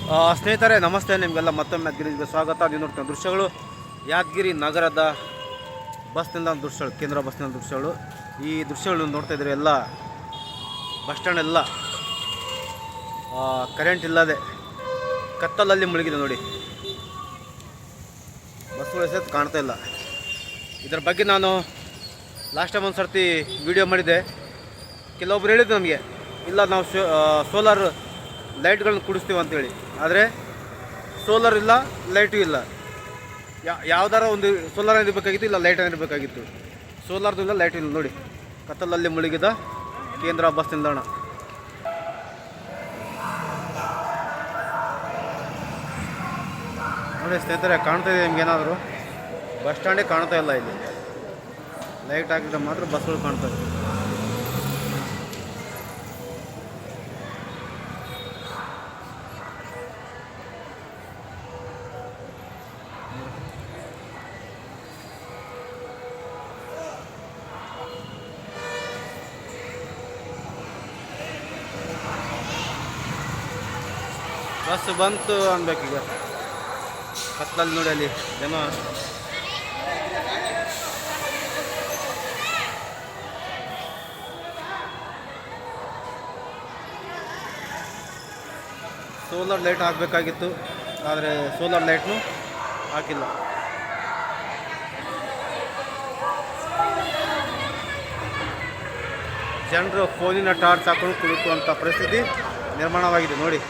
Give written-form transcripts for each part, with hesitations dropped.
ಸ್ನೇಹಿತರೆ ನಮಸ್ತೆ, ನಿಮಗೆಲ್ಲ ಮತ್ತೊಮ್ಮೆ ಯಾದಗಿರಿಗೆ ಸ್ವಾಗತ. ನೀವು ನೋಡ್ತೀವಿ ದೃಶ್ಯಗಳು ಯಾದಗಿರಿ ನಗರದ ಬಸ್ ನಿಲ್ದಾಣ ದೃಶ್ಯಗಳು, ಕೇಂದ್ರ ಬಸ್ ನಿಲ್ದಾಣ ದೃಶ್ಯಗಳು. ಈ ದೃಶ್ಯಗಳು ನೋಡ್ತಾ ಇದ್ರೆ ಎಲ್ಲ ಬಸ್ ಸ್ಟ್ಯಾಂಡ್ ಎಲ್ಲ ಕರೆಂಟ್ ಇಲ್ಲದೆ ಕತ್ತಲಲ್ಲಿ ಮುಳುಗಿದೆ ನೋಡಿ. ಬಸ್ಗಳು ಸಹಿತ ಕಾಣ್ತಾ ಇಲ್ಲ. ಇದರ ಬಗ್ಗೆ ನಾನು ಲಾಸ್ಟ್ ಟೈಮ್ ಒಂದು ಸರ್ತಿ ವಿಡಿಯೋ ಮಾಡಿದ್ದೆ. ಕೆಲವೊಬ್ರು ಹೇಳಿದ್ದು ನಮಗೆ, ಇಲ್ಲ ನಾವು ಸೋಲಾರ್ ಲೈಟ್ಗಳನ್ನ ಕುಡಿಸ್ತೀವಿ ಅಂತೇಳಿ. ಆದರೆ ಸೋಲಾರ್ ಇಲ್ಲ, ಲೈಟು ಇಲ್ಲ. ಯಾವ್ದಾರ ಒಂದು ಸೋಲಾರ್ ಇರಬೇಕಾಗಿತ್ತು, ಇಲ್ಲ ಲೈಟ್ ಇರಬೇಕಾಗಿತ್ತು. ಸೋಲಾರ್ದು ಇಲ್ಲ, ಲೈಟ್ ಇಲ್ಲ ನೋಡಿ. ಕತ್ತಲಲ್ಲಿ ಮುಳುಗಿದ ಕೇಂದ್ರ ಬಸ್ ನಿಲ್ದಾಣ. ನೋಡಿ ಸ್ನೇಹಿತರೆ, ಕಾಣ್ತಾ ಇದೆ ನಿಮ್ಗೇನಾದರೂ? ಬಸ್ ಸ್ಟ್ಯಾಂಡೇ ಕಾಣ್ತಾ ಇಲ್ಲ. ಇಲ್ಲಿ ಲೈಟ್ ಹಾಕಿದ್ರೆ ಮಾತ್ರ ಬಸ್ಗಳು ಕಾಣ್ತಾ ಇದೆ. ಬಸ್ ಬಂತು ಅನ್ಬೇಕೀಗ. ಕತ್ತಲಲ್ಲಿ ನೋಡಿ ಅಲ್ಲಿ ಜನ. ಸೋಲಾರ್ ಲೈಟ್ ಹಾಕಬೇಕಾಗಿತ್ತು, ಆದರೆ ಸೋಲಾರ್ ಲೈಟ್ನು ಹಾಕಿಲ್ಲ. ಜನರು ಫೋನಿನ ಟಾರ್ಚ್ ಹಾಕೊಂಡು ಕುಳಿತುವಂಥ ಪರಿಸ್ಥಿತಿ ನಿರ್ಮಾಣವಾಗಿದೆ ನೋಡಿ.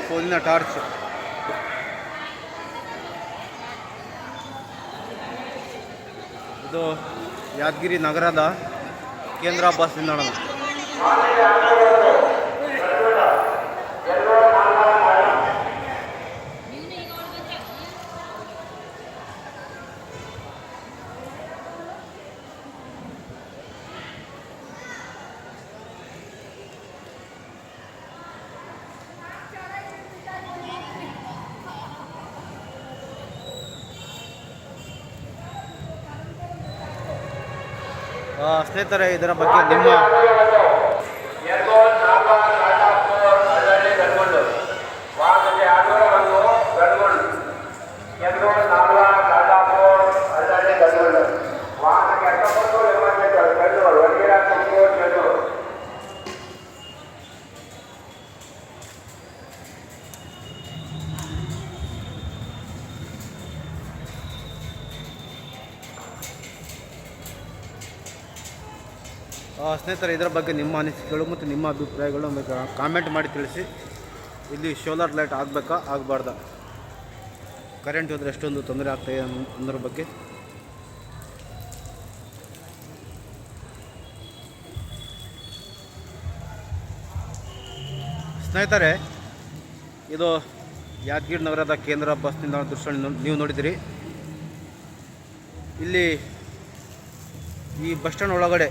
ಫೋನಿನ ಟಾರ್ಚ್. ಇದು ಯಾದಗಿರಿ ನಗರದ ಕೇಂದ್ರ ಬಸ್ ನಿಲ್ದಾಣ. ಸ್ನೇಹಿತರೆ, ಇದರ ಬಗ್ಗೆ ನಿಮ್ಮ ಸ್ನೇಹಿತರೆ, ಇದರ ಬಗ್ಗೆ ನಿಮ್ಮ ಅನಿಸಿಕೆಗಳು ಮತ್ತು ನಿಮ್ಮ ಅಭಿಪ್ರಾಯಗಳು ನಮಗೆ ಕಾಮೆಂಟ್ ಮಾಡಿ ತಿಳಿಸಿ. ಇಲ್ಲಿ ಸೋಲಾರ್ ಲೈಟ್ ಆಗಬೇಕಾ ಆಗಬಾರ್ದಾ? ಕರೆಂಟ್ ಹೋದರೆ ಎಷ್ಟೊಂದು ತೊಂದರೆ ಆಗ್ತಾಯಿದೆ ಅನ್ನೋದ್ರ ಬಗ್ಗೆ. ಸ್ನೇಹಿತರೆ, ಇದು ಯಾದಗಿರಿ ನಗರದ ಕೇಂದ್ರ ಬಸ್ ನಿಲ್ದಾಣ ದೃಶ್ಯ ನೀವು ನೋಡಿದಿರಿ. ಇಲ್ಲಿ ಈ ಬಸ್ ಸ್ಟ್ಯಾಂಡ್ ಒಳಗಡೆ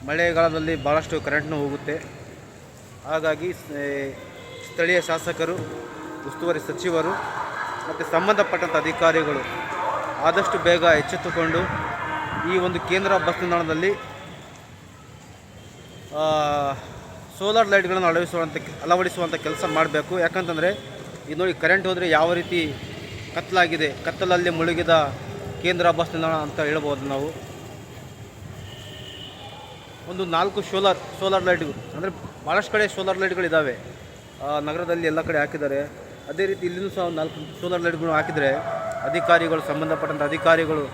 ಮಳೆಗಾಲದಲ್ಲಿ ಭಾಳಷ್ಟು ಕರೆಂಟ್ನೂ ಹೋಗುತ್ತೆ. ಹಾಗಾಗಿ ಸ್ಥಳೀಯ ಶಾಸಕರು, ಉಸ್ತುವಾರಿ ಸಚಿವರು ಮತ್ತು ಸಂಬಂಧಪಟ್ಟಂಥ ಅಧಿಕಾರಿಗಳು ಆದಷ್ಟು ಬೇಗ ಎಚ್ಚೆತ್ತುಕೊಂಡು ಈ ಒಂದು ಕೇಂದ್ರ ಬಸ್ ನಿಲ್ದಾಣದಲ್ಲಿ ಸೋಲಾರ್ ಲೈಟ್ಗಳನ್ನು ಅಳವಡಿಸುವಂಥ ಕೆಲಸ ಮಾಡಬೇಕು. ಯಾಕಂತಂದರೆ ಇದು ನೋಡಿ, ಕರೆಂಟ್ ಹೋದರೆ ಯಾವ ರೀತಿ ಕತ್ತಲಾಗಿದೆ, ಕತ್ತಲಲ್ಲಿ ಮುಳುಗಿದ ಕೇಂದ್ರ ಬಸ್ ನಿಲ್ದಾಣ ಅಂತ ಹೇಳ್ಬೋದು ನಾವು. ಒಂದು 4 ಸೋಲಾರ್ ಲೈಟ್ಗಳು, ಅಂದರೆ ಭಾಳಷ್ಟು ಕಡೆ ಸೋಲಾರ್ ಲೈಟ್ಗಳಿದ್ದಾವೆ ನಗರದಲ್ಲಿ, ಎಲ್ಲ ಕಡೆ ಹಾಕಿದ್ದಾರೆ. ಅದೇ ರೀತಿ ಇಲ್ಲಿನೂ ಸಹ 4 ಸೋಲಾರ್ ಲೈಟ್ಗಳು ಹಾಕಿದರೆ ಅಧಿಕಾರಿಗಳು, ಸಂಬಂಧಪಟ್ಟಂಥ ಅಧಿಕಾರಿಗಳು,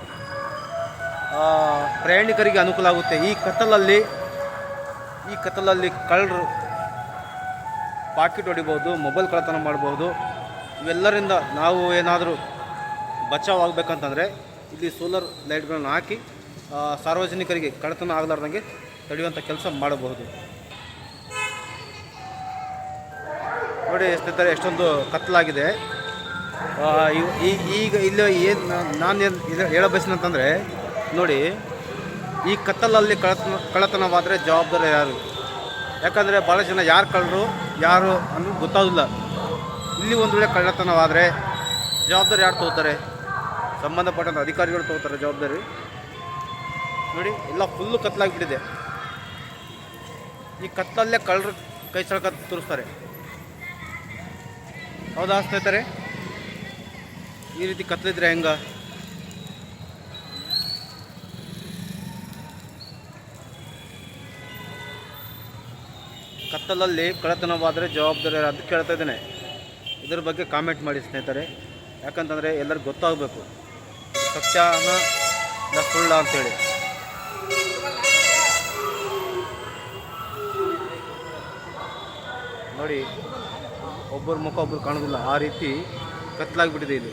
ಪ್ರಯಾಣಿಕರಿಗೆ ಅನುಕೂಲ ಆಗುತ್ತೆ. ಈ ಕತ್ತಲಲ್ಲಿ ಕಳ್ಳರು ಪಾಕೆಟ್ ಹೊಡಿಬೋದು, ಮೊಬೈಲ್ ಕಳ್ಳತನ ಮಾಡ್ಬೋದು. ಇವೆಲ್ಲರಿಂದ ನಾವು ಏನಾದರೂ ಬಚಾವ್ ಆಗಬೇಕಂತಂದರೆ ಇಲ್ಲಿ ಸೋಲಾರ್ ಲೈಟ್ಗಳನ್ನು ಹಾಕಿ ಸಾರ್ವಜನಿಕರಿಗೆ ಕಳ್ಳತನ ಆಗಲಾರ್ದಂಗೆ ತಡೆಯುವಂಥ ಕೆಲಸ ಮಾಡಬಹುದು. ನೋಡಿ ಸ್ನೇಹಿತರೆ, ಎಷ್ಟೊಂದು ಕತ್ತಲಾಗಿದೆ. ಈಗ ಇಲ್ಲಿ ನಾನು ಹೇಳೋ ಬಯಸಿನಂತಂದರೆ ನೋಡಿ, ಈ ಕತ್ತಲಲ್ಲಿ ಕಳ್ಳತನವಾದರೆ ಜವಾಬ್ದಾರಿ ಯಾರು? ಯಾಕಂದರೆ ಭಾಳ ಜನ ಯಾರು ಕಳ್ಳರು ಯಾರು ಅನ್ನೋದು ಗೊತ್ತಾಗೋದಿಲ್ಲ. ಇಲ್ಲಿ ಒಂದು ವೇಳೆ ಕಳ್ಳತನವಾದರೆ ಜವಾಬ್ದಾರಿ ಯಾರು ತಗೋತಾರೆ? ಸಂಬಂಧಪಟ್ಟಂಥ ಅಧಿಕಾರಿಗಳು ತಗೋತಾರೆ ಜವಾಬ್ದಾರಿ. ನೋಡಿ, ಎಲ್ಲ ಫುಲ್ಲು ಕತ್ತಲಾಗಿಬಿಟ್ಟಿದೆ. ಈ ಕತ್ತಲಲ್ಲೇ ಕಳ್ಳರು ಕೈ ಸಳಕ ತೋರಿಸ್ತಾರೆ. ಹೌದಾ ಸ್ನೇಹಿತರೆ, ಈ ರೀತಿ ಕತ್ತಲಿದ್ರೆ ಹೆಂಗ? ಕತ್ತಲಲ್ಲಿ ಕಳ್ಳತನವಾದರೆ ಜವಾಬ್ದಾರಿ ಯಾರು ಅಂತ ಕೇಳ್ತಾ ಇದ್ದೇನೆ. ಇದ್ರ ಬಗ್ಗೆ ಕಾಮೆಂಟ್ ಮಾಡಿ ಸ್ನೇಹಿತರೆ, ಯಾಕಂತಂದರೆ ಎಲ್ಲರಿಗೂ ಗೊತ್ತಾಗಬೇಕು ಸತ್ಯನ ಇಲ್ಲ ಸುಳ್ಳ ಅಂತೇಳಿ. ನೋಡಿ, ಒಬ್ಬರ ಮುಖ ಒಬ್ಬರು ಕಾಣೋದಿಲ್ಲ, ಆ ರೀತಿ ಕತ್ತಲಾಗಿಬಿಟ್ಟಿದೆ ಇಲ್ಲಿ.